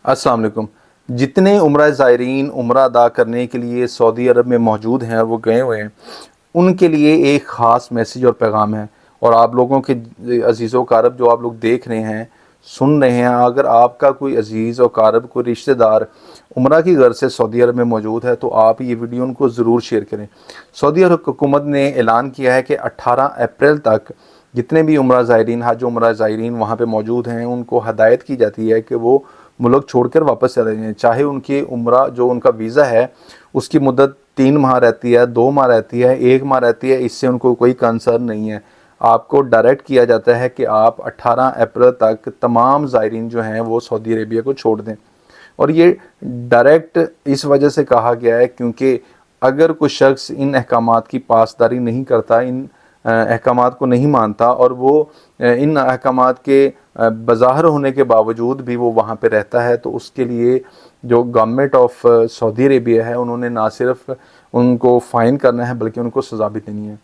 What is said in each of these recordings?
अस्सलाम वालेकुम। जितने उम्रा ज़ायरीन उम्रा अदा करने के लिए सऊदी अरब में मौजूद हैं, वो गए हुए हैं, उनके लिए एक ख़ास मैसेज और पैगाम है। और आप लोगों के अज़ीज़ व कारब जो आप लोग देख रहे हैं, सुन रहे हैं, अगर आपका कोई अज़ीज़ व कारब, कोई रिश्तेदार उम्रा की गर्ज से सऊदी अरब में मौजूद है, तो आप ये वीडियो उनको ज़रूर शेयर करें। सऊदी अरब हुकूमत ने ऐलान किया है कि 18 अप्रैल तक जितने भी उम्रा ज़ायरीन, हज उम्रा ज़ायरीन वहाँ पे मौजूद हैं, उनको हदायत की जाती है कि वो मुल्क छोड़कर वापस चले जाएँ। चाहे उनकी उम्रा जो उनका वीज़ा है उसकी मुद्दत 3 माह रहती है, 2 माह रहती है, 1 माह रहती है, इससे उनको कोई कंसर्न नहीं है। आपको डायरेक्ट किया जाता है कि आप 18 अप्रैल तक तमाम ज़ायरीन जो हैं वो सऊदी अरेबिया को छोड़ दें। और ये डायरेक्ट इस वजह से कहा गया है क्योंकि अगर कोई शख्स इन अहकामात की पासदारी नहीं करता, इन अहकामात को नहीं मानता और वो इन अहकामात के बज़ाहिर होने के बावजूद भी वो वहाँ पे रहता है, तो उसके लिए जो गवर्नमेंट ऑफ सऊदी अरेबिया है उन्होंने ना सिर्फ उनको फ़ाइन करना है बल्कि उनको सज़ा भी देनी है।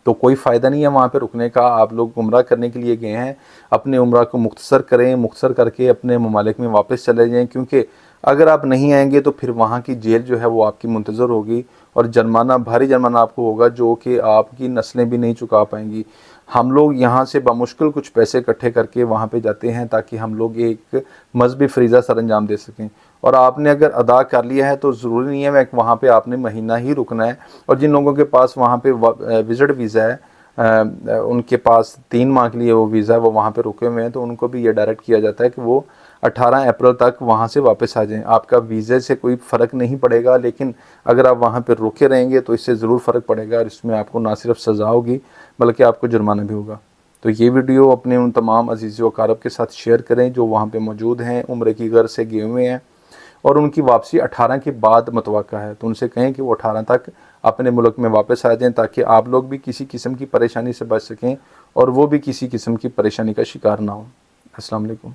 तो कोई फ़ायदा नहीं है वहाँ पे रुकने का। आप लोग उम्रा करने के लिए गए हैं, अपने उम्रा को मुख्तसर करें, मुख्तसर करके अपने ममालिक में वापस चले जाएँ, क्योंकि अगर आप नहीं आएंगे तो फिर वहाँ की जेल जो है वो आपकी मुंतज़र होगी और जुर्माना, भारी जुर्माना आपको होगा जो कि आपकी नस्लें भी नहीं चुका पाएंगी। हम लोग यहाँ से बमुश्किल कुछ पैसे इकट्ठे करके वहाँ पे जाते हैं ताकि हम लोग एक मजहबी फ़रीज़ा सर अंजाम दे सकें। और आपने अगर अदा कर लिया है तो ज़रूरी नहीं है वहाँ पे आपने महीना ही रुकना है। और जिन लोगों के पास वहाँ पे विज़िट वीज़ा है, उनके पास 3 माह के लिए वो वीज़ा है, वो वहाँ पे रुके हुए हैं, तो उनको भी ये डायरेक्ट किया जाता है कि वो 18 अप्रैल तक वहाँ से वापस आ जाएं। आपका वीज़े से कोई फ़र्क नहीं पड़ेगा, लेकिन अगर आप वहाँ पे रुके रहेंगे तो इससे ज़रूर फ़र्क पड़ेगा और इसमें आपको ना सिर्फ सज़ा होगी बल्कि आपको जुर्माना भी होगा। तो ये वीडियो अपने उन तमाम अज़ीज़ व अक़ारब के साथ शेयर करें जो वहाँ पे मौजूद हैं, उम्रे की गर्ज से गए हुए हैं और उनकी वापसी 18 के बाद मतवक्का है। तो उनसे कहें कि वो 18 तक अपने मुल्क में वापस आ जाएं ताकि आप लोग भी किसी किस्म की परेशानी से बच सकें और वो भी किसी किस्म की परेशानी का शिकार ना हो। अस्सलाम वालेकुम।